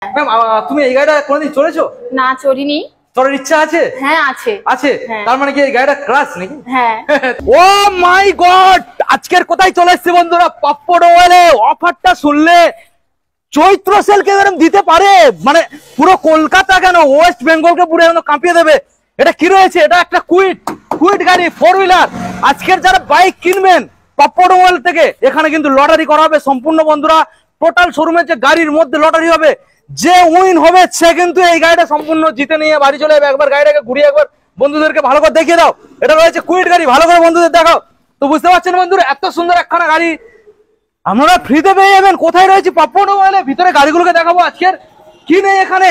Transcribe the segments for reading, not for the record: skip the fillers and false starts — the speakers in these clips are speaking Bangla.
ম্যাম তুমি এই গাড়িটা কোনোদিন চড়েছো? না, চড়িনি। চড়ার ইচ্ছা আছে? হ্যাঁ আছে। আছে? তার মানে কি এই গাড়িটা ক্রাশ নাকি? হ্যাঁ। ও মাই গড, আজকের কোথায় চলে এসেছি বন্ধুরা, পাপ্পড় ওয়েলে অফারটা শুনলে চৈত্র সেল কে এরকম দিতে পারে, মানে পুরো কলকাতা কেন ওয়েস্ট বেঙ্গলকে পুরো একদম কাঁপিয়ে দেবে। এটা কি রয়েছে? এটা একটা কুইট গাড়ি, 4 হুইলার। আজকের যারা বাইক কিনবেন পাপ্পড় ওয়েল থেকে, এখানে কিন্তু লটারি করা হবে সম্পূর্ণ বন্ধুরা। টোটাল শোরুমের যে গাড়ির মধ্যে লটারি হবে, যে উইন হবে সে কিন্তু এই গাড়িটা সম্পূর্ণ জিতে নিয়ে বাড়ি চলে যাবে। একবার গাড়িটাকে ঘুরিয়ে একবার বন্ধুদেরকে ভালো করে দেখিয়ে দাও। এটা রয়েছে কুইট গাড়ি, ভালো করে বন্ধুদের দেখাও। তো বুঝতে পারছেন বন্ধুরা, এত সুন্দর একখানা গাড়ি আপনারা ফ্রিতে পেয়ে যাবেন। কোথায় রয়েছে পাপ্পড় ওয়েলে, ভিতরে গাড়িগুলোকে দেখাবো আজকের। কি নেই এখানে?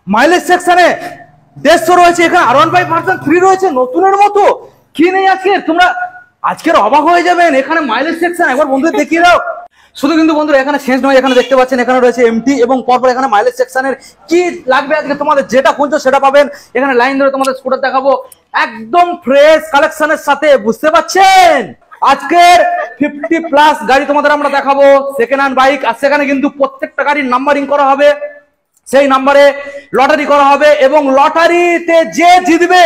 মাইলেজ সেকশনে 150 রয়েছে, এখানে R15 ভার্সন 3 রয়েছে নতুনের মতো। কি নেই আজকের? তোমরা আজকের অবাক হয়ে যাবেন। এখানে মাইলেজ সেকশন একবার বন্ধুদের দেখিয়ে দাও। শুধু কিন্তু বন্ধুরা এখানে শেষ নয়, এখানে দেখতে পাচ্ছেন এখানে রয়েছে এমটি এবং পরপর এখানে মাইলেজ সেকশনের কি লাগবে আজকে তোমাদের যেটা খুঁজছো সেটা পাবেন। এখানে লাইন ধরে তোমাদের স্কুটার দেখাবো একদম ফ্রেশ কালেকশনের সাথে, বুঝতে পারছেন। আজকের 50+ গাড়ি তোমাদের আমরা দেখাবো, সেকেন্ড হ্যান্ড বাইক। আর সেখানে কিন্তু প্রত্যেকটা গাড়ির নাম্বারিং করা হবে, সেই নাম্বারে লটারি করা হবে এবং লটারিতে যে জিতবে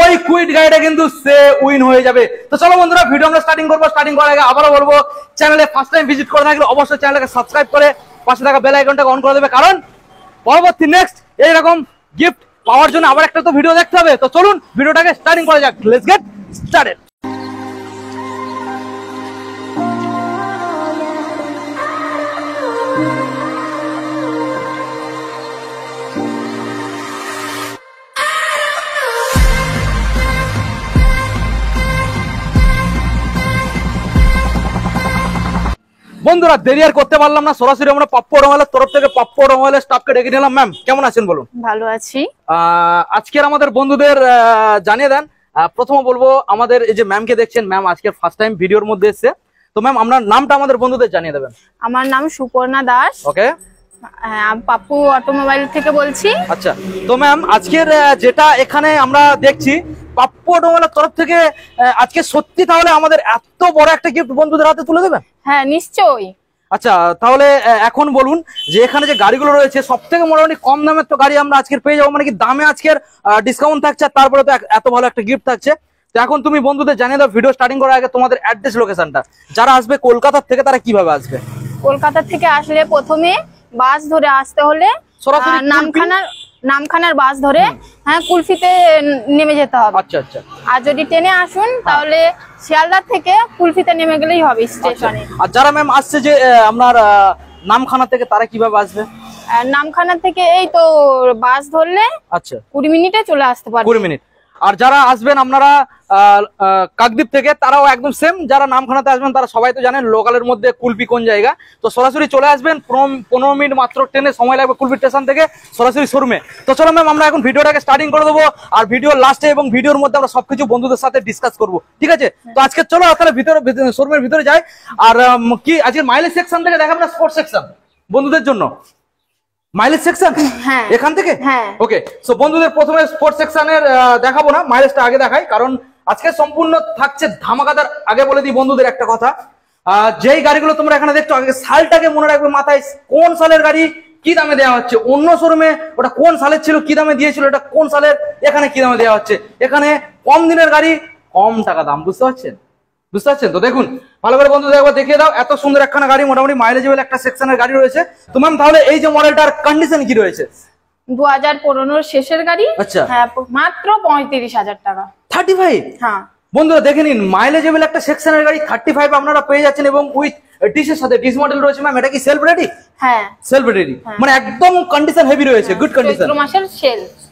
ওই কুইট গাড়িটা কিন্তু সে উইন হয়ে যাবে। তো চলো বন্ধুরা ভিডিও আমরা স্টার্টিং করবো। স্টার্টিং করার আগে আবারও বলবো, চ্যানেলে ফার্স্ট টাইম ভিজিট করে থাকলে অবশ্যই চ্যানেলকে সাবস্ক্রাইব করে পাশে থাকা বেল আইকনটাকে অন করে দেবে, কারণ পরবর্তী নেক্সট এইরকম গিফট পাওয়ার জন্য আবার একটা তো ভিডিও দেখতে হবে। তো চলুন ভিডিওটাকে স্টার্টিং করা যাক, লেটস গেট স্টার্টেড। বন্ধুরা দেরি আর করতে পারলাম না, সরাসরি আমরা পাপ্পড় ওয়েলের তরফ থেকে পাপ্পড় ওয়েলের স্টাফকে ডেকে নিলাম। ম্যাম কেমন আছেন বলুন? ভালো আছি। আজকের আমাদের বন্ধুদের জানিয়ে দেন। প্রথমে বলবো আমাদের এই যে ম্যামকে দেখছেন, ম্যাম আজকে ফার্স্ট টাইম ভিডিওর মধ্যে এসেছে। তো ম্যাম আপনার নামটা আমাদের বন্ধুদের জানিয়ে দেবেন। আমার নাম সুপর্ণা দাস। ওকে, হ্যাঁ, আমি পাপ্পু অটোমোবাইল থেকে বলছি। আচ্ছা, তো ম্যাম আজকের যেটা এখানে আমরা দেখছি পাপ্পড় ওয়েলের তরফ থেকে, আজকে সত্যি তাহলে আমাদের এত বড় একটা গিফট বন্ধুদের হাতে তুলে দেবেন? হ্যাঁ নিশ্চয়ই। আচ্ছা, তাহলে এখন বলুন যে এখানে যে গাড়িগুলো রয়েছে সব থেকে মোটামুটি কম দামের তো গাড়ি আমরা আজকের পেয়ে যাবো, মানে কি দামে আজকের ডিসকাউন্ট থাকছে, তারপরে তো এত ভালো একটা গিফট থাকছে। তো এখন তুমি বন্ধুদের জানিয়ে দাও ভিডিও স্টার্টিং করার আগে তোমাদের অ্যাড্রেস লোকেশনটা, যারা আসবে কলকাতা থেকে তারা কিভাবে আসবে? কলকাতা থেকে আসলে প্রথমে বাস ধরে আসতে হলে সরাসরি নামখানার বাস ধরে হ্যাঁ কুলফিতে নেমে যেতে হবে। আচ্ছা আচ্ছা। আর যদি ট্রেনে আসুন তাহলে শিয়ালদা থেকে কুলফিতে নেমে গেলেই হবে স্টেশনে। আর যারা ম্যাম আসছে যে আপনার নামখানা থেকে, তারা কিভাবে আসবে? নামখানা থেকে এই তো বাস ধরলে আচ্ছা 20 মিনিটে চলে আসতে পারবে। 20 মিনিট। আর যারা আসবেন আপনারা কাকদ্বীপ থেকে, তারাও একদম সেম। যারা নামখানাতে আসবেন তারা সবাই তো জানেন লোকালের মধ্যে কুলপি কোন জায়গা, তো সরাসরি চলে আসবেন। 15 মিনিট মাত্র ট্রেনে সময় লাগবে কুলপি স্টেশন থেকে সরাসরি শোরুমে। তো চলো ম্যাম আমরা এখন ভিডিওটাকে স্টার্টিং করে দেবো, আর ভিডিও লাস্টে এবং ভিডিওর মধ্যে আমরা সবকিছু বন্ধুদের সাথে ডিসকাস করবো, ঠিক আছে? তো আজকে চলো তাহলে ভিতরে শোরুমের ভিতরে যাই। আর কি আজকে মাইলেজ সেকশন থেকে দেখাবো না স্পোর্টস সেকশন বন্ধুদের জন্য? মাইলেজ সেকশন এখান থেকে, ওকে। সো বন্ধুদের প্রথমে স্পোর্টস সেকশনের দেখাবো না, মাইলেজটা আগে দেখাই, কারণ আজকে সম্পূর্ণ থাকছে ধামাকাদার। আগে বলে দিই বন্ধুদের একটা কথা, যেই গাড়িগুলো তোমরা এখানে দেখছো আগে সালটাকে মনে রাখবে মাথায়, কোন সালের গাড়ি কি দামে দেওয়া হচ্ছে। অন্য শোরুমে ওটা কোন সালের ছিল কি দামে দিয়েছিল, এটা কোন সালের, এখানে কি দামে দেওয়া হচ্ছে। এখানে কম দিনের গাড়ি কম টাকা দাম, বুঝতে পারছেন? বুঝতে পারছেন তো? দেখুন ভালো করে বন্ধুদের একবার দেখিয়ে দাও, এত সুন্দর একখানা গাড়ি, মোটামুটি মাইলেজেবল একটা সেকশনের গাড়ি রয়েছে। তো ম্যাম তাহলে এই যে মডেলটার কন্ডিশন কি রয়েছে? 2015 শেষের গাড়ি। আচ্ছা, হ্যাঁ মাত্র 35,000 টাকা। 35? হ্যাঁ বন্ধুরা দেখে নিন, মাইলেজেবল একটা সেকশনের গাড়ি 35 আপনারা পেয়ে যাচ্ছেন, এবং উইথ ডিসের সাথে ডিস মডেল রয়েছে। ম্যাম এটা কি সেলফ রেডি? হ্যাঁ সেলফ রেডি, মানে একদম কন্ডিশন হেভি রয়েছে, গুড কন্ডিশন।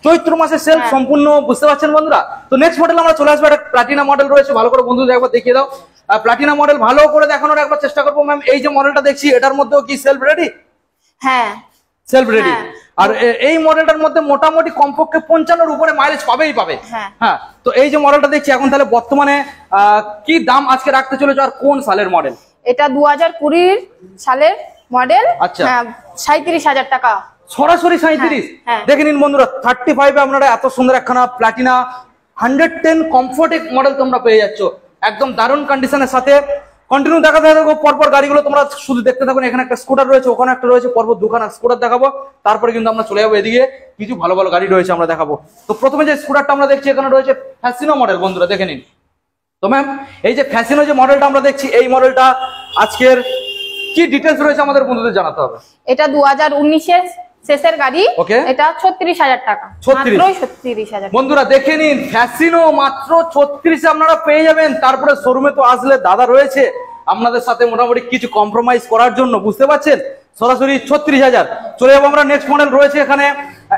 চৈত্র মাসের সেল সম্পূর্ণ, বুঝতে পারছেন বন্ধুরা। তো নেক্সট মডেল আমরা চলে আসবো, একটা প্লাটিনা মডেল রয়েছে, ভালো করে বন্ধুদের একবার দেখিয়ে দাও। প্লাটিনা মডেল ভালো করে দেখানোর একবার চেষ্টা করবো। ম্যাম এই যে মডেলটা দেখছি এটার মধ্যেও কি সেলফ রেডি? হ্যাঁ সেলফ রেডি। আর এই মডেলটার মধ্যে মোটামুটি কমপক্ষে 55 উপরে মাইলেজ পাবেই পাবে। হ্যাঁ, তো এই যে মডেলটা দেখছি এখন, তাহলে বর্তমানে কি দাম আজকে রাখতে চলেছে আর কোন সালের মডেল? এটা 2020 সালের মডেল। আচ্ছা, 37,000 টাকা সরাসরি 37। দেখে নিন বন্ধুরা, 35 আপনারা এত সুন্দর একখানা প্লাটিনা 110 কমফোর্ট মডেল তোমরা পেয়ে যাচ্ছ, একদম দারুণ কন্ডিশনের সাথে। কন্টিনিউ দেখাতে থাকবো পরপর গাড়িগুলো, তোমরা শুধু দেখতে থাকো। এখানে একটা স্কুটার রয়েছে, ওখানে একটা রয়েছে, পরপর দুখানা স্কুটার দেখাবো, তারপরে কিন্তু আমরা চলে যাবো এদিকে কিছু ভালো ভালো গাড়ি রয়েছে আমরা দেখাবো। তো প্রথমে যে স্কুটারটা আমরা দেখছি এখানে রয়েছে ফ্যাসিনো মডেল, বন্ধুরা দেখে নিন। তো ম্যাম এই যে ফ্যাসিনো যে মডেলটা আমরা দেখছি, এই মডেলটা আজকের কি ডিটেলস রয়েছে আমাদের বন্ধুদের জানাতে হবে। এটা 2019-এর শেষের গাড়ি। ওকে, এটা 36,000 টাকা, মাত্র 36,000। বন্ধুরা দেখে নিন, ফ্যাসিনো মাত্র 36 আপনারা পেয়ে যাবেন। তারপরে শোরুমে তো আসলে দাদা রয়েছে আপনাদের সাথে মোটামুটি কিছু কম্প্রোমাইজ করার জন্য, বুঝতে পারছেন, সরাসরি 36,000। চলে যাবো আমরা, নেক্সট মডেল রয়েছে এখানে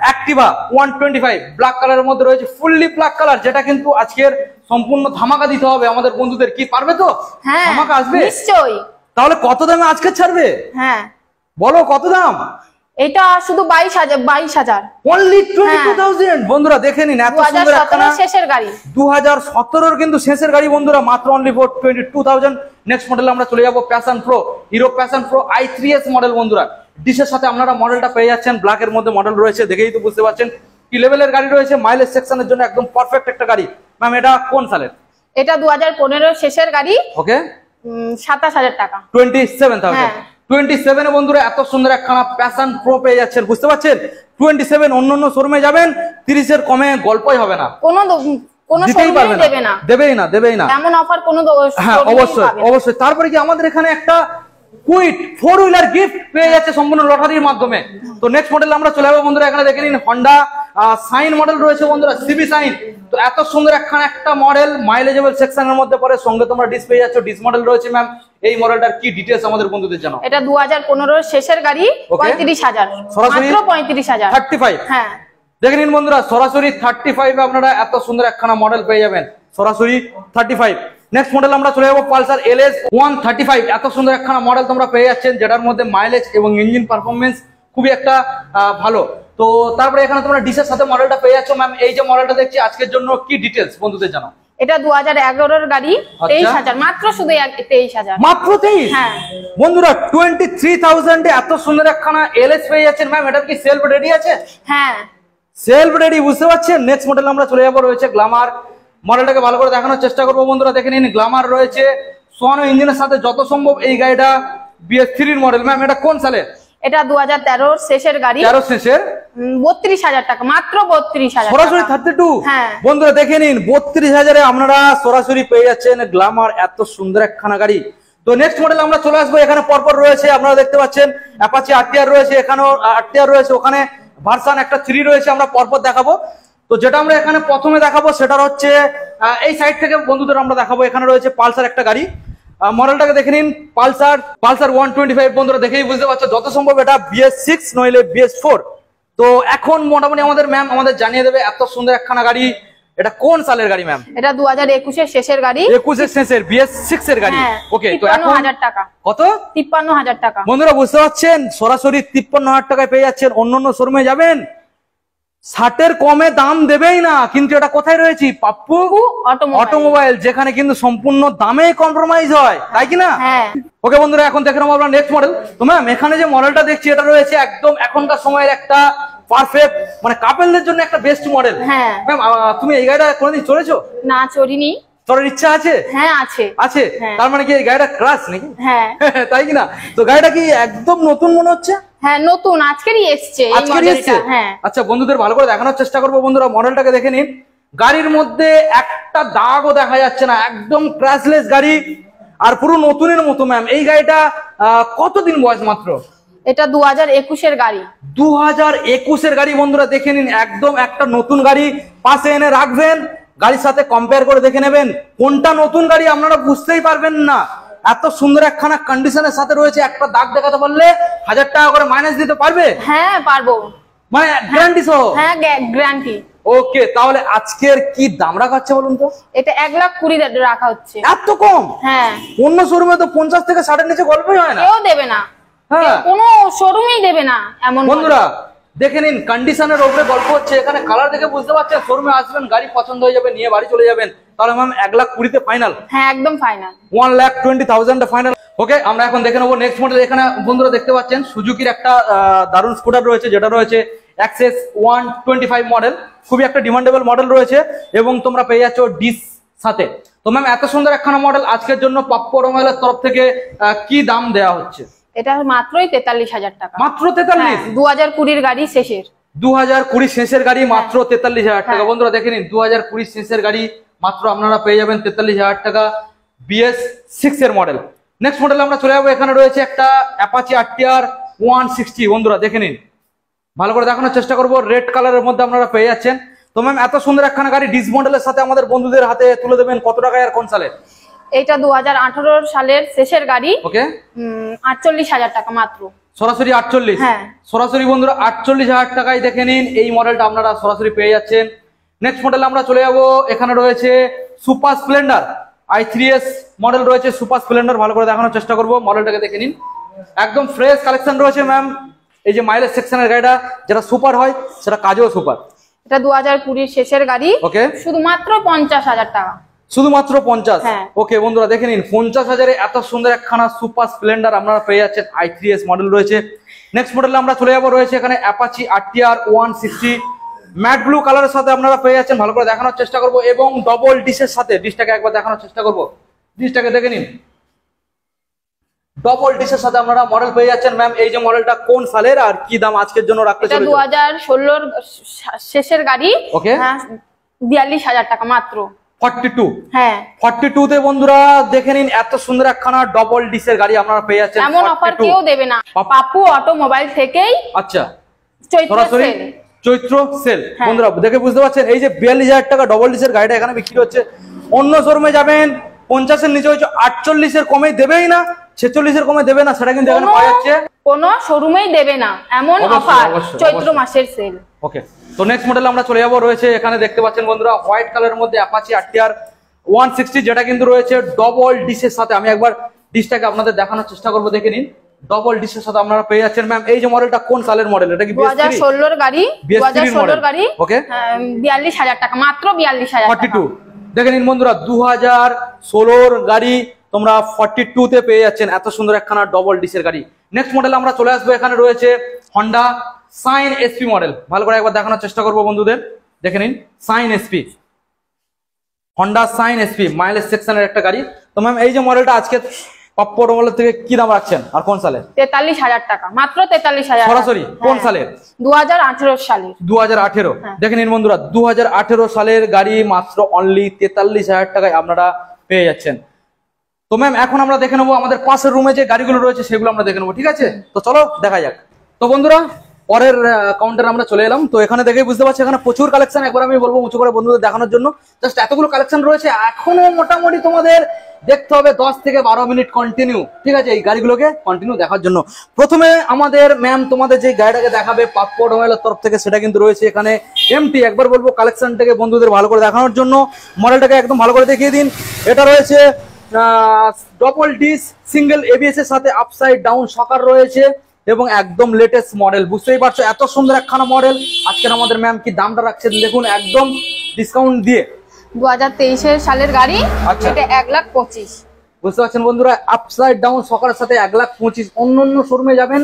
অ্যাক্টিভা 125 ব্ল্যাক কালারের মধ্যে রয়েছে, ফুললি ব্ল্যাক কালার, যেটা কিন্তু আজকের সম্পূর্ণ ধামাকা দিতে হবে আমাদের বন্ধুদের। কি পারবে তো? হ্যাঁ ধামাকা আসবে নিশ্চয়ই। তাহলে কত দামে আজকে ছাড়বে? হ্যাঁ বলো কত দাম? এটা শুধু 22,000 অনলি 22,000। বন্ধুরা দেখে নিন, এত সুন্দর একটা শেষের গাড়ি, 2017 কিন্তু শেষের গাড়ি বন্ধুরা, মাত্র অনলি ফর 22,000। নেক্সট মডেল আমরা চলে যাবো passion pro, hero passion pro i3s model. বন্ধুরা ডিসের সাথে আপনারা মডেলটা পেয়ে যাচ্ছেন, ব্ল্যাকের মধ্যে মডেল রয়েছে, দেখেই তো বুঝতে পারছেন কি লেভেলের গাড়ি রয়েছে। মাইলেজ সেকশনের জন্য একদম পারফেক্ট একটা গাড়ি। ম্যাম এটা কোন সালের? এটা 2015 শেষের গাড়ি। ওকে, 27,000 টাকা, 27,000। 27 এ বন্ধুরা এত সুন্দর একখানা প্যাশন প্রো পেয়ে যাচ্ছেন, বুঝতে পারছেন। 27 অন্য শোরুমে যাবেন 30 এর কমে গল্পই হবে না, কোনো শোরুমে দেবেই না এমন অফার কোনো। হ্যাঁ অবশ্যই। তারপরে কি আমাদের এখানে একটা কুইট 4 হুইলার গিফট পেয়ে যাচ্ছে সম্পূর্ণ লটারির মাধ্যমে। তো নেক্সট মডেল আমরা চলে যাবো বন্ধুরা, এখানে দেখে নিন হন্ডা সাইন মডেল রয়েছে বন্ধুরা, সিবি সাইন। তো এত সুন্দর একটা মডেল, মাইলেজেবল সেকশনের মধ্যে পড়ে, সঙ্গে তোমরা ডিস পেয়ে যাচ্ছ। ডিস মডেল রয়েছে। ম্যাম এই মডেলটার কি ডিটেইলস আমাদের বন্ধুদের জানাও। এটা 2015 শেষের গাড়ি, 35,000, মাত্র 35,000। 35। হ্যাঁ দেখে নিন বন্ধুরা, সরাসরি 35 এ আপনারা এত সুন্দর একখানা মডেল পেয়ে যাবেন, সরাসরি 35। নেক্সট মডেল আমরা চলে যাবো পালসার LS 135। এত সুন্দর একখানা মডেল তোমরা পেয়ে যাচ্ছেন, যেটার মধ্যে মাইলেজ এবং ইঞ্জিন পারফরমেন্স খুবই একটা ভালো। তো তারপরে এখানে তোমরা ডিসের সাথে মডেলটা পেয়ে যাচ্ছ। ম্যাম এই যে মডেলটা দেখছি আজকের জন্য কি ডিটেইলস বন্ধুদের জানাও। এটা 2011 গাড়ি, 23,000, মাত্র শুধু 23,000, মাত্র 23। হ্যাঁ বন্ধুরা 23,000 এ এত সুন্দর একখানা LS পেয়ে যাচ্ছেন। ম্যাম এটা কি সেলফ রেডি আছে? হ্যাঁ সেলফ রেডি, বুঝতে পারছেন। নেক্সট মডেল আমরা চলে যাবো, রয়েছে গ্ল্যামার। মডেলটাকে ভালো করে দেখানোর চেষ্টা করবো বন্ধুরা, দেখে নিন গ্ল্যামার রয়েছে সোয়ানো ইঞ্জিনের সাথে। যত সম্ভব এই গাড়িটা BS3 মডেল। ম্যাম এটা কোন সালে? এটা 2013 শেষের গাড়ি, 13 শেষের, 32,000 টাকা, মাত্র 32,000, সরাসরি 32। হ্যাঁ বন্ধুরা দেখে নিন 32,000 এ আপনারা সরাসরি পেয়ে যাচ্ছেন গ্ল্যামার, এত সুন্দর একখানা গাড়ি। তো নেক্সট মডেল আমরা চলে আসবো, এখানে পরপর রয়েছে আপনারা দেখতে পাচ্ছেন অ্যাপাচি RTR রয়েছে, এখানেও RTR রয়েছে, ওখানে ভার্সন একটা 3 রয়েছে, আমরা পরপর দেখাবো। তো যেটা আমরা এখানে প্রথমে দেখাবো সেটা হচ্ছে এই সাইড থেকে বন্ধুদের আমরা দেখাবো। এখানে রয়েছে পালসার একটা গাড়ি, মডেলটাকে দেখে নিন, পালসার 125। বন্ধুরা দেখেই বুঝতে পারছো যত সম্ভব এটা BS6 নইলে BS4। তো এখন মোটামুটি আমাদের ম্যাম আমাদের জানিয়ে দেবে এত সুন্দর একখানা গাড়ি এটা কোন সালের গাড়ি। ম্যাম এটা 2021 শেষের গাড়ি, 21 শেষের BS6 এর গাড়ি। ওকে, তো এখন 53,000 টাকা, কত? 53,000 টাকা। বন্ধুরা বুঝতে পারছেন, সরাসরি 53,000 টাকায় পেয়ে যাচ্ছেন। অন্য শোরুমে যাবেন 60 কমে দাম দেবেই না, কিন্তু এটা কোথায় রয়েছে? পাপ্পু অটোমোবাইল, যেখানে কিন্তু সম্পূর্ণ দামে কম্প্রোমাইজ হয়, তাই কি না? হ্যাঁ। ওকে বন্ধুরা, এখন দেখে নেবো আমরা নেক্সট মডেল। তো ম্যাম এখানে যে মডেলটা দেখছি এটা রয়েছে একদম এখনকার সময়ের একটা পারফেক্ট, মানে কাপলদের জন্য একটা বেস্ট মডেল। হ্যাঁ ম্যাম তুমি এই গাড়িটা কোনোদিন চড়েছো? না, চড়িনি। চড়ার ইচ্ছা আছে? হ্যাঁ আছে। আছে? তার মানে কি এই গাড়িটা ক্রাশ নাকি? হ্যাঁ তাই কি না? তো গাড়িটা কি একদম নতুন মনে হচ্ছে? হ্যাঁ নতুন, আজকেরই এসছে এই মডেলটা। হ্যাঁ আচ্ছা বন্ধুদের ভালো করে দেখানোর চেষ্টা করবো। বন্ধুরা মডেলটাকে দেখে নিন, গাড়ির মধ্যে একটা দাগও দেখা যাচ্ছে না, একদম ক্র্যাশলেস গাড়ি আর পুরো নতুনের মতো। ম্যাম এই গাড়িটা কতদিন বয়স মাত্র? এটা 2021 গাড়ি, 2021 গাড়ি। বন্ধুরা দেখে নিন, একদম একটা নতুন গাড়ি পাশে এনে রাখবেন, গাড়ির সাথে কম্পেয়ার করে দেখে নেবেন কোনটা নতুন গাড়ি, আপনারা বুঝতেই পারবেন না। এত সুন্দর একখানা কন্ডিশনের সাথে রয়েছে, একটা দাগ দেখাতে পারলে 1000 টাকা করে মাইনাস দিতে পারবে। হ্যাঁ পারবো, মানে গ্যারান্টি সহ। হ্যাঁ গ্যারান্টি। ওকে, তাহলে আজকের কি দাম রাখা হচ্ছে বলুন তো? এটা 1,20,000 রাখা হচ্ছে। এত কম? হ্যাঁ, অন্য শোরুমে তো 50 থেকে 60 নিচে গল্পই হয় না, কেউ দেবে না। হ্যাঁ কোনো শোরুমেই দেবে না এমন। বন্ধুরা দেখে নিন, কন্ডিশনের উপরে গল্প হচ্ছে। এখানে কালার দেখে বুঝতে পারছেন, শোরুমে আসবেন, গাড়ি পছন্দ হয়ে যাবে, নিয়ে বাড়ি চলে যাবেন। তাহলে ম্যাম 1,20,000 ফাইনাল? হ্যাঁ একদম ফাইনাল, 1,20,000 ফাইনাল। ওকে, আমরা এখন দেখে নেবো নেক্সট মডেল। এখানে বন্ধুরা দেখতে পাচ্ছেন সুজুকির একটা দারুণ স্কুটার রয়েছে, যেটা রয়েছে অ্যাক্সেস 125 মডেল। খুবই একটা ডিমান্ডেবল মডেল রয়েছে, এবং তোমরা পেয়ে যাচ্ছ ডিস সাথে। তো ম্যাম এত সুন্দর একখানা মডেল আজকের জন্য পাপ্পু অটোমোবাইলের তরফ থেকে কি দাম দেওয়া হচ্ছে? এটা মাত্রই 43,000 টাকা। মাত্র 43? 2020 গাড়ি শেষের, 2020 শেষের গাড়ি মাত্র 43,000 টাকা। বন্ধুরা দেখে নিন, 2020 শেষের গাড়ি মাত্র আপনারা পেয়ে যাবেন 43,000 টাকা, BS6 এর মডেল। নেক্সট মডেল আমরা চলে যাবো, এখানে রয়েছে একটা অ্যাপাচি RTR 160। বন্ধুরা দেখে নিন, ভালো করে দেখানোর চেষ্টা করবো, রেড কালারের মধ্যে আপনারা পেয়ে যাচ্ছেন। তো ম্যাম এত সুন্দর একখানা গাড়ি ডিস মডেলের সাথে আমাদের বন্ধুদের হাতে তুলে দেবেন কত টাকায় আর কোন সালে? এটা 2018 সালের শেষের গাড়ি। ওকে, 48,000 টাকা মাত্র। সরাসরি 48? হ্যাঁ, সরাসরি বন্ধুরা 48,000 টাকায় দেখে নিন এই মডেলটা আপনারা সরাসরি পেয়ে যাচ্ছেন। নেক্সট মডেল আমরা চলে যাব, এখানে রয়েছে সুপার স্প্লেন্ডার i3s মডেল রয়েছে, সুপার স্প্লেন্ডার। ভালো করে দেখানোর চেষ্টা করবো, মডেলটাকে দেখে নিন, একদম ফ্রেশ কালেকশন রয়েছে ম্যাম। এই যে মাইলেজ সেকশনের গাড়িটা যেটা সুপার হয় সেটা কাজেও সুপার। এটা 2020 শেষের গাড়ি। ওকে, শুধুমাত্র 50,000 টাকা। শুধুমাত্র 50? হ্যাঁ। ওকে বন্ধুরা দেখে নিন, 50,000-এ এত সুন্দর একখানা সুপার স্প্লেন্ডার আপনারা পেয়ে যাচ্ছেন, i3s মডেল রয়েছে। নেক্সট মডেলে আমরা চলে যাবো, রয়েছে এখানে অ্যাপাচি RTR 160 ম্যাট ব্লু কালারের সাথে আপনারা পেয়ে যাচ্ছেন। ভালো করে দেখানোর চেষ্টা করবো এবং ডবল ডিশের সাথে, ডিশটাকে একবার দেখানোর চেষ্টা করবো, ডিশটাকে দেখে নিন, ডবল ডিশের সাথে আপনারা মডেল পেয়ে যাচ্ছেন। ম্যাম এই যে মডেলটা কোন সালের আর কি দাম আজকের জন্য রাখতে চলেছে? 2016 শেষের গাড়ি। ওকে, 42,000 টাকা মাত্র। 42? হ্যাঁ, 42 তে বন্ধুরা দেখে নিন এত সুন্দর একখানা ডবল ডিশের গাড়ি আপনারা পেয়ে যাচ্ছেন। এমন অফার কেউ দেবে না, পাপ্পু অটোমোবাইল থেকেই। আচ্ছা, চৈত্র সরাসরি সেল। চৈত্র সেল। হ্যাঁ। বন্ধুরা দেখে বুঝতে পারছেন, এই যে 42,000 টাকা ডবল ডিশের গাড়িটা এখানে বিক্রি হচ্ছে। অন্য শোরুমে যাবেন 50-এর নিচে হচ্ছে 48-এর কমে দেবেই না, 46-এর কমে দেবে না, সেটা কিন্তু এখানে পাওয়া যাচ্ছে। কোনো শোরুমেই দেবে না এমন অফার, চৈত্র মাসের সেল। ওকে, তো নেক্সট মডেল আমরা চলে যাবো, রয়েছে এখানে দেখতে পাচ্ছেন বন্ধুরা হোয়াইট কালারের মধ্যে অ্যাপাচি RTR 160, যেটা কিন্তু রয়েছে ডবল ডিশের সাথে। আমি একবার ডিশটাকে আপনাদের দেখানোর চেষ্টা করবো, দেখে নিন, ডবল ডিশের সাথে আপনারা পেয়ে যাচ্ছেন। ম্যাম এই যে মডেলটা কোন সালের মডেল? এটা কি 2016 গাড়ি। 2016 গাড়ি। ওকে, 42,000 টাকা মাত্র। 42,000 টাকা। 42 দেখে নিন বন্ধুরা, 2016 গাড়ি তোমরা 42 তে পেয়ে যাচ্ছেন এত সুন্দর একখানা ডবল ডিশের গাড়ি। নেক্সট মডেল আমরা চলে আসবো, এখানে রয়েছে হন্ডা সাইন SP মডেল। ভালো করে একবার দেখানোর চেষ্টা করবো বন্ধুদের, দেখে নিন, Shine SP, Honda Shine SP mileage সেকশনের একটা গাড়ি। তো ম্যাম এই যে মডেলটা আজকে পাপ্পু অটোমোবাইল থেকে কি দাম রাখছেন আর কোন সালে? 43,000 টাকা মাত্র। 43,000 সরাসরি কোন সালের? 2018 সালের। 2018? দেখে নিন বন্ধুরা, 2018 সালের গাড়ি মাত্র অনলি 43,000 টাকায় আপনারা পেয়ে যাচ্ছেন। তো ম্যাম এখন আমরা দেখে নেবো আমাদের পাশের রুমে যে গাড়িগুলো রয়েছে সেগুলো আমরা দেখে নেবো, ঠিক আছে? তো চলো দেখা যাক। তো বন্ধুরা পরের কাউন্টারে আমরা চলে এলাম। তো এখানে দেখে বুঝতে পারছি এখানে প্রচুর কালেকশন, একবার আমি বলবো উঁচু করে বন্ধুদের দেখানোর জন্য। জাস্ট এতগুলো কালেকশন রয়েছে, এখনো মোটামুটি তোমাদের দেখতে হবে 10 থেকে 12 মিনিট কন্টিনিউ, ঠিক আছে, এই গাড়িগুলোকে কন্টিনিউ দেখার জন্য। প্রথমে আমাদের ম্যাম তোমাদের যে গাড়িটাকে দেখাবে পাপ্পু অটোমোবাইলের তরফ থেকে, সেটা কিন্তু রয়েছে এখানে MT। একবার বলবো কালেকশনটাকে বন্ধুদের ভালো করে দেখানোর জন্য, মডেলটাকে একদম ভালো করে দেখিয়ে দিন। এটা রয়েছে ডবল ডিস সিঙ্গেল ABS এর সাথে আপসাইড ডাউন শকার রয়েছে এবং একদম লেটেস্ট মডেল। বুঝতেই পারছো এত সুন্দর একখানা মডেল আজকের আমাদের ম্যাম কি দামটা রাখছেন দেখুন, একদম ডিসকাউন্ট দিয়ে। 2023 সালের গাড়ি। আচ্ছা। এটা 1,25,000। বুঝতে পারছেন বন্ধুরা, আপসাইড ডাউন শকারের সাথে 1,25,000। অন্য শোরুমে যাবেন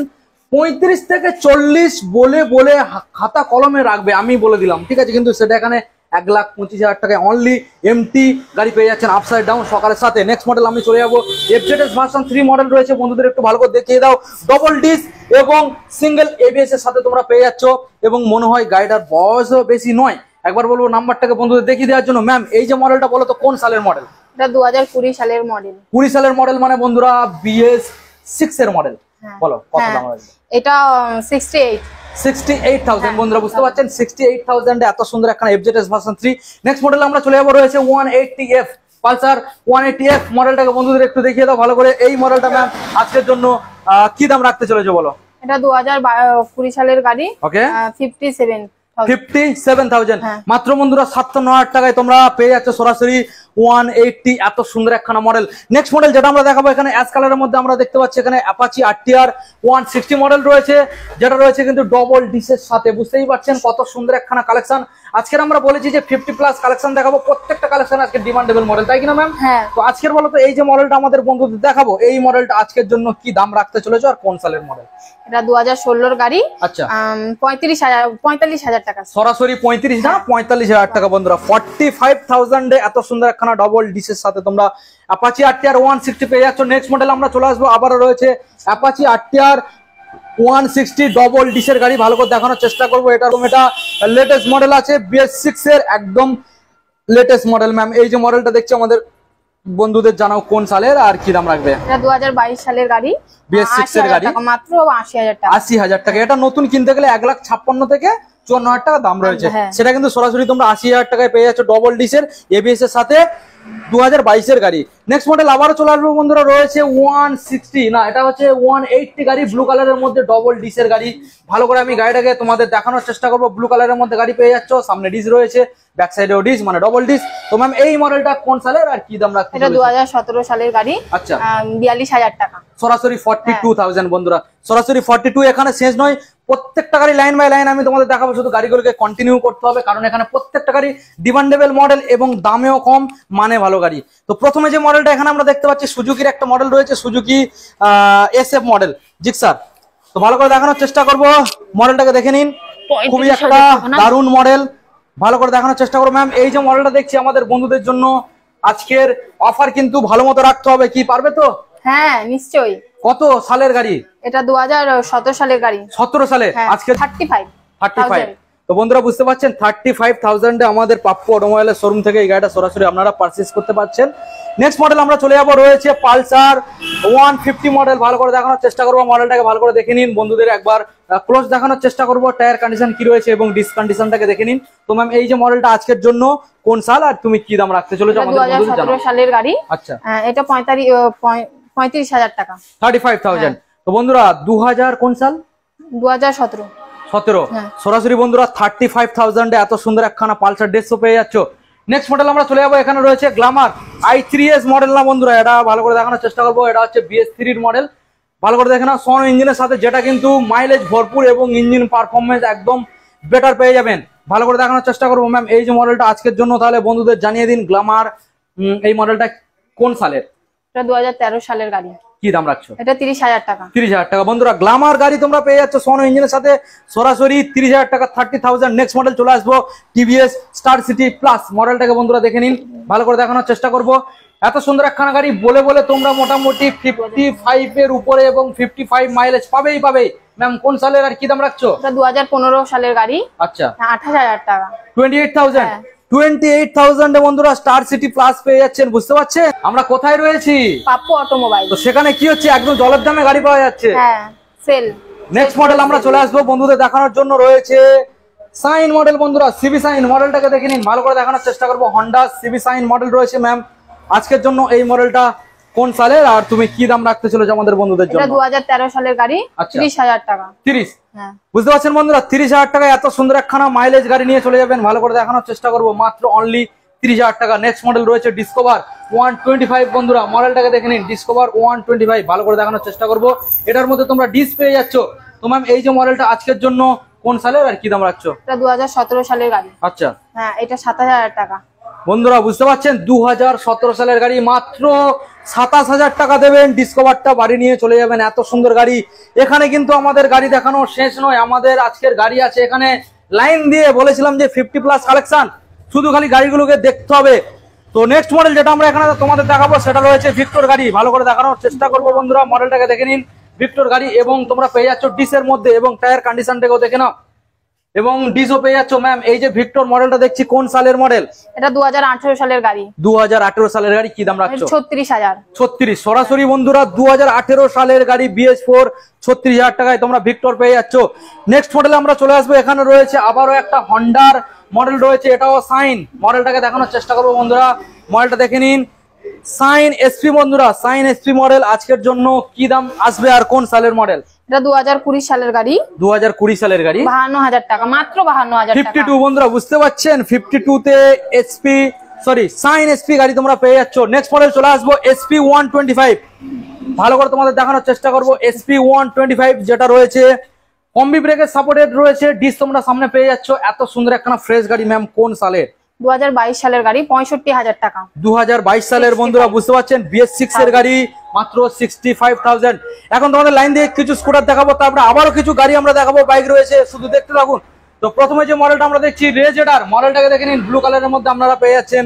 35 থেকে 40 বলে বলে খাতা কলমে রাখবে, আমি বলে দিলাম, ঠিক আছে, কিন্তু সেটা এখানে 1,25,000 টাকায় অনলি MT গাড়ি পেয়ে যাচ্ছেন আপসাইড ডাউন সকালের সাথে। নেক্সট মডেল আমি চলে যাবো, FZS ভার্সন 3 মডেল রয়েছে। বন্ধুদের একটু ভালো করে দেখিয়ে দাও, ডবল ডিস এবং সিঙ্গেল ABS এর সাথে তোমরা পেয়ে যাচ্ছ এবং মনে হয় গাড়িটার বয়সও বেশি নয়। একবার বলবো নাম্বারটাকে বন্ধুদের দেখিয়ে দেওয়ার জন্য। ম্যাম এই যে মডেলটা বলো তো কোন সালের মডেল? এটা 2020 সালের মডেল। 20 সালের মডেল মানে বন্ধুরা BS6 এর মডেল। বলো কত দাম আসবে? এটা 68,000 বন্ধুরা, বুঝতে পারছেন 68,000 এ এত সুন্দর একটা FZS ভার্সন 3। নেক্সট মডেল আমরা চলে যাবো, রয়েছে 180F পালসার 180F মডেলটাকে বন্ধুদের একটু দেখিয়ে দাও ভালো করে। এই মডেলটা ম্যাম আজকের জন্য কি দাম রাখতে চলেছে বলো? এটা 2020 সালের গাড়ি। ওকে, 57,000 মাত্র বন্ধুরা 57,000 টাকায় তোমরা পেয়ে যাচ্ছ সরাসরি 180 এত সুন্দর একখানা মডেল। নেক্সট মডেল যেটা আমরা দেখাবো, এখানে অ্যাশ কালারের মধ্যে আমরা দেখতে পাচ্ছি এখানে অ্যাপাচি RTR 160 মডেল রয়েছে, যেটা রয়েছে কিন্তু ডবল ডিসের সাথে। বুঝতেই পারছেন কত সুন্দর একখানা কালেকশন। আজকের আমরা বলেছি যে 50+ কালেকশন দেখাবো, প্রত্যেকটা কালেকশন আজকে ডিমান্ডেবল মডেল, তাই কিনা ম্যাম? হ্যাঁ। তো আজকের বলো তো এই যে মডেলটা আমাদের বন্ধুদের দেখাবো, এই মডেলটা আজকের জন্য কি দাম রাখতে চলেছো আর কোন সালের মডেল? এটা 2016 গাড়ি। আচ্ছা, 45,000 টাকা। সরাসরি 35 না 45,000 টাকা বন্ধুরা। 45,000 এ এত সুন্দর একখানা ডবল ডিসের সাথে তোমরা অ্যাপাচি আরটিআর 160 পেয়ে যাচ্ছ। নেক্সট মডেল আমরা চলে আসবো, আবারও রয়েছে অ্যাপাচি আরটিআর 160 ডবল ডিসের গাড়ি, ভালো করে দেখানোর চেষ্টা করবো। এটা লেটেস্ট মডেল আছে, BS6 এর একদম লেটেস্ট মডেল। ম্যাম এই যে মডেলটা দেখছি আমাদের বন্ধুদের জানাও কোন সালের আর কি দাম রাখবে? এটা 2022 সালের গাড়ি, BS6 এর গাড়ি, মাত্র 80,000 টাকা। 80,000 টাকা। এটা নতুন কিনতে গেলে 1,56,000 থেকে 54,000 টাকা দাম রয়েছে, সেটা কিন্তু সরাসরি তোমরা 80,000 টাকায় পেয়ে যাচ্ছ ডবল ডিসের ABS এর সাথে 2022 এর গাড়ি। নেক্সট মডেল আবারও চলে আসবে বন্ধুরা, রয়েছে 160 না এটা হচ্ছে 180 গাড়ি, ব্লু কালারের মধ্যে ডবল ডিসের গাড়ি। ভালো করে আমি গাড়িটাকে তোমাদের দেখানোর চেষ্টা করবো। ব্লু কালারের মধ্যে গাড়ি পেয়ে যাচ্ছ, সামনে ডিস রয়েছে, ব্যাক সাইডেও ডিস, মানে ডবল ডিস। তো ম্যাম এই মডেলটা কোন সালের আর কি দাম রাখতে? এটা 2017 সালের গাড়ি। আচ্ছা, 42,000 টাকা, সরাসরি 42,000 বন্ধুরা, সরাসরি 42। এখানে শেষ নয়, প্রত্যেকটা গাড়ি লাইন বাই লাইন আমি তোমাদের দেখাবো, শুধু গাড়িগুলোকে কন্টিনিউ করতে হবে, কারণ এখানে প্রত্যেকটা গাড়ি ডিমান্ডেবল মডেল এবং দামেও কম, মানে ভালো গাড়ি। তো প্রথমে যে মডেলটা এখানে আমরা দেখতে পাচ্ছি, সুজুকির একটা মডেল রয়েছে, সুজুকি SF মডেল জিক্সার। তো ভালো করে দেখানোর চেষ্টা করব, মডেলটাকে দেখে নিন, খুবই একটা দারুণ মডেল, ভালো করে দেখানোর চেষ্টা করবো। ম্যাম এই যে মডেলটা দেখছি আমাদের বন্ধুদের জন্য আজকের অফার কিন্তু ভালো মতো রাখতে হবে, কি পারবে তো? হ্যাঁ নিশ্চয়ই। কত সালের গাড়ি? এটা 2017 সালের গাড়ি। 17 সালে, আজকে 35,000। তো বন্ধুরা বুঝতে পারছেন 35,000 আমাদের পাপ্পু অটোমোবাইলের শোরুম থেকে এই গাড়িটা সরাসরি আপনারা পারচেজ করতে পারছেন। নেক্সট মডেল আমরা চলে যাবো, রয়েছে পালসার 150 মডেল। ভালো করে দেখানোর চেষ্টা করবো, মডেলটাকে ভালো করে দেখে নিন, বন্ধুদের একবার ক্লোজ দেখানোর চেষ্টা করবো, টায়ার কন্ডিশন কি রয়েছে এবং ডিস কন্ডিশনটাকে দেখে নিন। তো ম্যাম এই যে মডেলটা আজকের জন্য কোন সাল আর তুমি কি দাম রাখতে চলেছো আমাদের বন্ধুদের? 2017 সালের গাড়ি। আচ্ছা, এটা 35,000 টাকা, 35,000। তো বন্ধুরা 2000 কোন সাল? 2017। সরাসরি বন্ধুরা 35,000 এত সুন্দর একখানা পালসার ডেসো পেয়ে যাচ্ছ। নেক্সট মডেল আমরা চলে যাবো, এখানে রয়েছে গ্ল্যামার i3s মডেল না বন্ধুরা, এটা ভালো করে দেখানোর চেষ্টা করবো। এটা হচ্ছে BS3 এর মডেল, ভালো করে দেখে নাও, সন ইঞ্জিনের সাথে, যেটা কিন্তু মাইলেজ ভরপুর এবং ইঞ্জিন পারফরমেন্স একদম বেটার পেয়ে যাবেন। ভালো করে দেখানোর চেষ্টা করবো। ম্যাম এই যে মডেলটা আজকের জন্য তাহলে বন্ধুদের জানিয়ে দিন, গ্ল্যামার এই মডেলটা কোন সালের? এটা 2013 সালের গাড়ি। কি দাম রাখছো? এটা 30,000 টাকা। 30,000 টাকা বন্ধুরা, গ্ল্যামার গাড়ি তোমরা পেয়ে যাচ্ছ সোনো ইঞ্জিনের সাথে সরাসরি 30,000 টাকা, 30,000। নেক্সট মডেল চলে আসবো TVS স্টার সিটি প্লাস, মডেলটাকে বন্ধুরা দেখে নিন, ভালো করে দেখানোর চেষ্টা করবো। এত সুন্দর একখানা গাড়ি, বলে বলে তোমরা মোটামুটি 55 এর উপরে এবং 55 মাইলেজ পাবেই পাবে। ম্যাম কোন সালের আর কি দাম রাখছো? এটা 2015 সালের গাড়ি। আচ্ছা, 28,000 টাকা, 28,000। 28,000 এ বন্ধুরা স্টার সিটি প্লাস পেয়ে যাচ্ছেন, বুঝতে পারছেন আমরা কোথায় রয়েছি? পাপ্পু অটোমোবাইল। তো সেখানে কি হচ্ছে, একদম জলের দামে গাড়ি পাওয়া যাচ্ছে। হ্যাঁ, সেল। নেক্সট মডেল আমরা চলে আসবো বন্ধুদের দেখানোর জন্য, রয়েছে সাইন মডেল বন্ধুরা, সিবি সাইন মডেলটাকে দেখে নিন, ভালো করে দেখানোর চেষ্টা করবো। হন্ডা সিবি সাইন মডেল রয়েছে ম্যাম আজকের জন্য। এই মডেলটা কোন সালের আর তুমি কি দাম রাখতে চলেছো আমাদের বন্ধুদের জন্য? এটা 2013 সালের গাড়ি, 30,000 টাকা। 30? হ্যাঁ, বুঝতে পারছেন বন্ধুরা, 30,000 টাকায় এত সুন্দর একখানা মাইলেজ গাড়ি নিয়ে চলে যাবেন। ভালো করে দেখানোর চেষ্টা করবো, মাত্র অনলি 30,000 টাকা। নেক্সট মডেল রয়েছে ডিসকভার 125 বন্ধুরা, মডেলটাকে দেখে নিন, ডিসকভার 125, ভালো করে দেখানোর চেষ্টা করবো। এটার মধ্যে তোমরা ডিস পেয়ে যাচ্ছ। তো ম্যাম এই যে মডেলটা আজকের জন্য কোন সালের আর কি দাম রাখছো? এটা 2017 সালের গাড়ি। আচ্ছা, হ্যাঁ, এটা 7,000 টাকা। বন্ধুরা বুঝতে পারছেন 2017 সালের গাড়ি, মাত্র 27,000 টাকা দেবেন, ডিসকভারটা বাড়ি নিয়ে চলে যাবেন। এত সুন্দর গাড়ি। এখানে কিন্তু আমাদের গাড়ি দেখানো শেষ নয়, আমাদের আজকের গাড়ি আছে এখানে লাইন দিয়ে, বলেছিলাম যে 50 প্লাস কালেকশন, শুধু খালি গাড়িগুলোকে দেখতে হবে। তো নেক্সট মডেল যেটা আমরা এখানে তোমাদের দেখাবো সেটা রয়েছে ভিক্টর গাড়ি, ভালো করে দেখানোর চেষ্টা করবো বন্ধুরা, মডেলটাকে দেখে নিন, ভিক্টর গাড়ি, এবং তোমরা পেয়ে যাচ্ছ ডিসের মধ্যে, এবং টায়ার কন্ডিশনটাকেও দেখে নাও, এবং ডিসও পেয়ে যাচ্ছ। ম্যাম এই যে ভিক্টর মডেলটা দেখছি কোন সালের মডেল? এটা 2018 সালের গাড়ি। 2018 সালের গাড়ি, কি দাম রাখছো? 36,000। 36, সরাসরি বন্ধুরা 2018 সালের গাড়ি BS4 36,000 টাকায় তোমরা ভিক্টর পেয়ে যাচ্ছ। নেক্সট মডেলে আমরা চলে আসবো, এখানে রয়েছে আবারও একটা হন্ডার মডেল রয়েছে, এটাও সাইন, মডেলটাকে দেখানোর চেষ্টা করবো বন্ধুরা, মডেলটা দেখে নিন, সাইন SP বন্ধুরা, সাইন SP মডেল আজকের জন্য কি দাম আসবে আর কোন সালের মডেল? এটা 2020 সালের গাড়ি। 2020 সালের গাড়ি, 52,000 টাকা, মাত্র 52,000 টাকা। 52 বন্ধুরা বুঝতে পারছেন, 52 তে সাইন SP গাড়ি তোমরা পেয়ে যাচ্ছ। নেক্সট মডেল চলে আসবো SP 125, ভালো করে তোমাদের দেখানোর চেষ্টা করবো। SP 125 যেটা রয়েছে কম্বি ব্রেকের সাপোর্টেড রয়েছে, ডিস তোমরা সামনে পেয়ে যাচ্ছ। এত সুন্দর একখানা ফ্রেশ গাড়ি ম্যাম কোন সালের? 2022 সালের গাড়ি, 65,000 টাকা। 2022 সালের বন্ধুরা বুঝতে পারছেন, BS6 এর গাড়ি, মাত্র 65,000। এখন তোমাদের লাইন দিয়ে কিছু স্কুটার দেখাবো, তারপরে আবারও কিছু গাড়ি আমরা দেখাবো, বাইক রয়েছে, শুধু দেখতে থাকুন। তো প্রথমে যে মডেলটা আমরা দেখছি রেজেডার, মডেলটাকে দেখে নিন, ব্লু কালারের মধ্যে আপনারা পেয়ে যাচ্ছেন।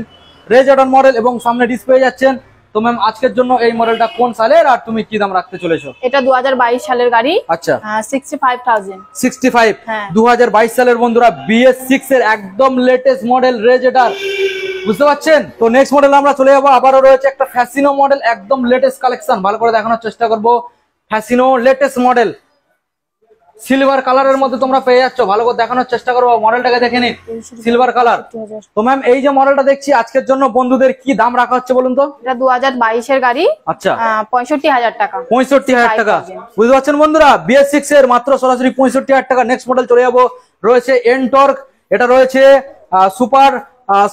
রেজেডন মডেল এবং সামনে ডিসপ্লে যাচ্ছেন। তো ম্যাম আজকের জন্য এই মডেলটা কোন সালের আর তুমি কি দাম রাখতে চলেছো? এটা 2022 সালের গাড়ি। আচ্ছা 65,000। 65 হ্যাঁ। 2022 সালের বন্ধুরা BS6 এর একদম লেটেস্ট মডেল রেজেডার, বুঝতে পারছেন? তো নেক্সট মডেল আমরা চলে যাবো। আবারও রয়েছে একটা ফ্যাসিনো মডেল, একদম লেটেস্ট কালেকশন, ভালো করে দেখানোর চেষ্টা করব। ফ্যাসিনো লেটেস্ট মডেল সিলভার কালারের মধ্যে তোমরা পেয়ে যাচ্ছ, ভালো করে দেখানোর চেষ্টা করবো। মডেলটাকে দেখে নিন, সিলভার কালার। তো ম্যাম এই যে মডেলটা দেখছি আজকের জন্য বন্ধুদের কি দাম রাখা হচ্ছে বলুন তো? এটা 2022 এর গাড়ি। আচ্ছা 65,000 টাকা। 65,000 টাকা, বুঝতে পারছেন বন্ধুরা? BS6 এর মাত্র সরাসরি 65,000 টাকা। নেক্সট মডেল চলে যাবো, রয়েছে এনটর্ক, এটা রয়েছে সুপার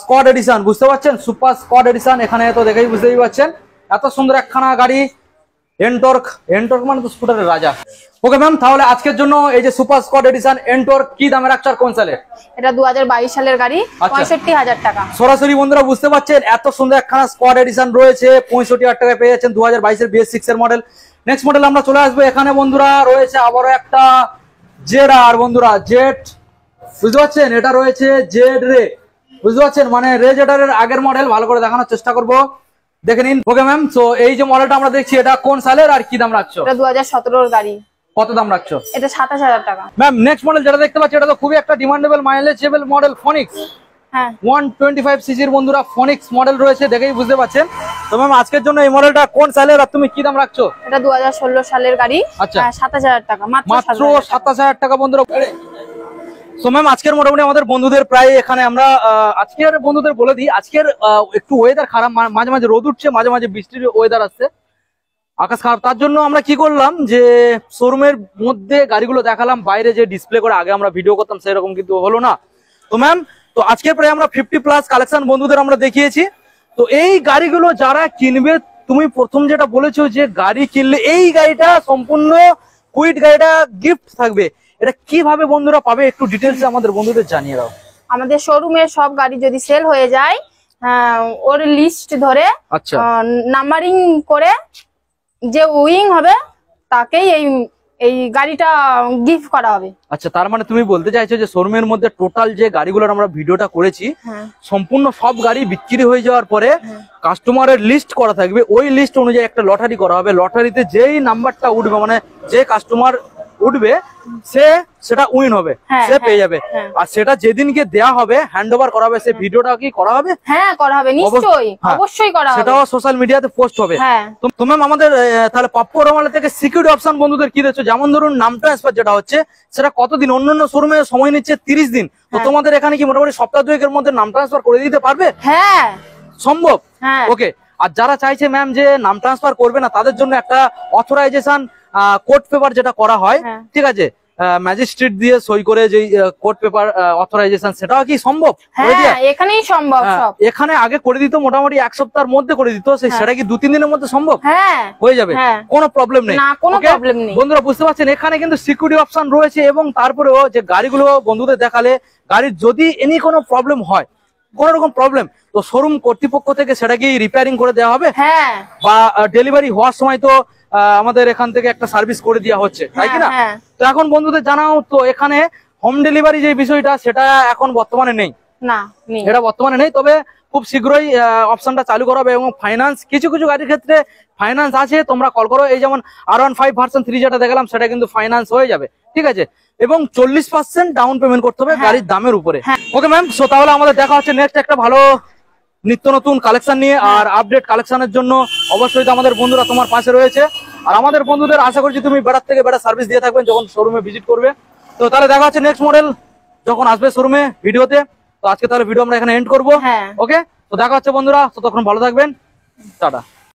স্কোয়াড এডিশন, বুঝতে পারছেন? সুপার স্কোয়াড এডিশন, এখানে তো দেখেই বুঝতেই পারছেন এত সুন্দর একখানা গাড়ি। এনটর্ক, এনটর্ক মানে তো স্কুটারের রাজা। ওকে ম্যাম, তাহলে আজকের জন্য এই যে সুপার স্কোয়াড এডিশন এনটর্ক কি দামে রাখছে আর কোন সালে? এটা 2022 সালের গাড়ি। 65,000 টাকা। সরাসরি বন্ধুরা বুঝতে পারছেন এত সুন্দর একখানা স্কোয়াড এডিশন রয়েছে, 65,000 টাকায় পেয়ে যাচ্ছেন 2022 এর BS6 এর মডেল। নেক্সট মডেল আমরা চলে আসবো, এখানে বন্ধুরা রয়েছে আবারও একটা জেড আর বন্ধুরা জেড, বুঝতে পারছেন? এটা রয়েছে জেড রে, বুঝতে পারছেন? মানে রেজেডারের আগের মডেল, ভালো করে দেখানোর চেষ্টা করব, দেখে নিন। ওকে ম্যাম, তো এই যে মডেলটা আমরা দেখছি এটা কোন সালের আর কি দাম রাখছো? এটা 2017 এর গাড়ি। কত দাম রাখছো? এটা 27,000 টাকা। ম্যাম নেক্সট মডেল যেটা দেখতে পাচ্ছি এটা তো খুবই একটা ডিমান্ডেবল মাইলেজেবল মডেল, ফনিক্স। হ্যাঁ 125 সিসির বন্ধুরা ফনিক্স মডেল রয়েছে, দেখেই বুঝতে পারছেন। তো ম্যাম আজকের জন্য এই মডেলটা কোন সালের আর তুমি কি দাম রাখছো? এটা 2016 সালের গাড়ি। আচ্ছা 27,000 টাকা, মাত্র 27,000 টাকা বন্ধুরা। সো ম্যাম আজকের মোটামুটি আমাদের বন্ধুদের প্রায় এখানে আমরা আজকের বন্ধুদের বলে দিই, আজকের একটু ওয়েদার খারাপ, মাঝে মাঝে রোদ উঠছে, মাঝে মাঝে বৃষ্টির ওয়েদার আসছে, আকাশ খারাপ। তার জন্য আমরা কি করলাম যে শোরুমের মধ্যে গাড়িগুলো দেখালাম, বাইরে যে ডিসপ্লে করে আগে আমরা ভিডিও করতাম সেরকম কিন্তু হলো না। তো ম্যাম তো আজকে প্রায় আমরা 50+ কালেকশন বন্ধুদের আমরা দেখিয়েছি। তো এই গাড়িগুলো যারা কিনবে, তুমি প্রথম যেটা বলেছো যে গাড়ি কিনলে এই গাড়িটা সম্পূর্ণ কুইট গাড়িটা গিফট থাকবে, এটা কিভাবে বন্ধুরা পাবে একটু ডিটেলস আমাদের বন্ধুদের জানিয়ে দাও। আমাদের শোরুমে সব গাড়ি যদি সেল হয়ে যায়, ওর লিস্ট ধরে আচ্ছা নাম্বারিং করে যে উইং হবে তাকেই এই গাড়িটা গিফট করা হবে। আচ্ছা, তার মানে তুমি বলতে চাইছো যে শোরুমের মধ্যে টোটাল যে গাড়িগুলোর আমরা ভিডিওটা করেছি সম্পূর্ণ সব গাড়ি বিক্রি হয়ে যাওয়ার পরে কাস্টমারের লিস্ট করা থাকবে, ওই লিস্ট অনুযায়ী একটা লটারি করা হবে, লটারিতে যেই নাম্বারটা উঠবে মানে যে কাস্টমার উঠবে সে সেটা উইন হবে, সে পেয়ে যাবে। আর সেটা যেদিনকে দেয়া হবে হ্যান্ড ওভার করা হবে, সেই ভিডিওটা কি করা হবে? হ্যাঁ করা হবে, নিশ্চয়ই অবশ্যই করা হবে, সেটাও সোশ্যাল মিডিয়াতে পোস্ট হবে। তো ম্যাম আমাদের তাহলে পাপ্পু অটোমোবাইল থেকে সিকিউরিটি অপশন বন্ধুদের কি দিচ্ছ? যেমন ধরুন নাম ট্রান্সফার যেটা হচ্ছে সেটা কতদিন, অন্যান্য শোরুমে সময় নিচ্ছে 30 দিন, তো তোমাদের এখানে কি মোটামুটি সপ্তাহ দুয়েকের মধ্যে নাম ট্রান্সফার করে দিতে পারবে? হ্যাঁ সম্ভব। ওকে, আর যারা চাইছে ম্যাম যে নাম ট্রান্সফার করবে না তাদের জন্য একটা অথরাইজেশন কোর্ট পেপার যেটা করা হয়, ঠিক আছে, ম্যাজিস্ট্রেট দিয়ে সই করে যে কোর্ট পেপার অথরাইজেশন, সেটাও কি সম্ভব? এখানেই সম্ভব। এখানে আগে করে দিত মোটামুটি 1 সপ্তাহের মধ্যে করে দিত, সেটা কি 2-3 দিনের মধ্যে সম্ভব হয়ে যাবে? কোনো প্রবলেম নেই, বন্ধুরা বুঝতে পারছেন। এখানে কিন্তু সিকিউরিটি অপশন রয়েছে এবং তারপরেও যে গাড়িগুলো বন্ধুদের দেখালে গাড়ির যদি এনি কোনো প্রবলেম হয়, কোন রকম প্রবলেম, তো শোরুম কর্তৃপক্ষ থেকে সেটা কি রিপেয়ারিং করে দেওয়া হবে, বা ডেলিভারি হওয়ার সময় তো আমাদের এখান থেকে একটা সার্ভিস করে দেওয়া হচ্ছে, তাই কিনা? তো এখন বন্ধুদের জানাও তো এখানে হোম ডেলিভারি যে বিষয়টা সেটা এখন বর্তমানে নেই, এটা বর্তমানে নেই, তবে খুব শীঘ্রই অপশনটা চালু করা হবে। এবং ফাইন্যান্স কিছু কিছু গাড়ির ক্ষেত্রে ফাইন্যান্স আছে, তোমরা কল করো। এই যেমন R15 ভার্সন 3 যেটা দেখালাম সেটা কিন্তু ফাইন্যান্স হয়ে যাবে, ঠিক আছে, এবং 40% ডাউন পেমেন্ট করতে হবে গাড়ির দামের উপরে। ওকে ম্যাম, সো তাহলে আমাদের দেখা হচ্ছে নেক্সট একটা ভালো নিত্য নতুন কালেকশন নিয়ে। আর আপডেট কালেকশনের জন্য অবশ্যই তো আমাদের বন্ধুরা তোমার পাশে রয়েছে, আর আমাদের বন্ধুদের আশা করছি তুমি বেটার থেকে বেটার সার্ভিস দিয়ে থাকবেন যখন শোরুমে ভিজিট করবে। তো তাহলে দেখা হচ্ছে নেক্সট মডেল যখন আসবে শোরুমে ভিডিওতে। তো আজকে তাহলে ভিডিও আমরা এখানে এন্ড করবো। ওকে, তো দেখা হচ্ছে বন্ধুরা, ততক্ষণ ভালো থাকবেন, টাটা।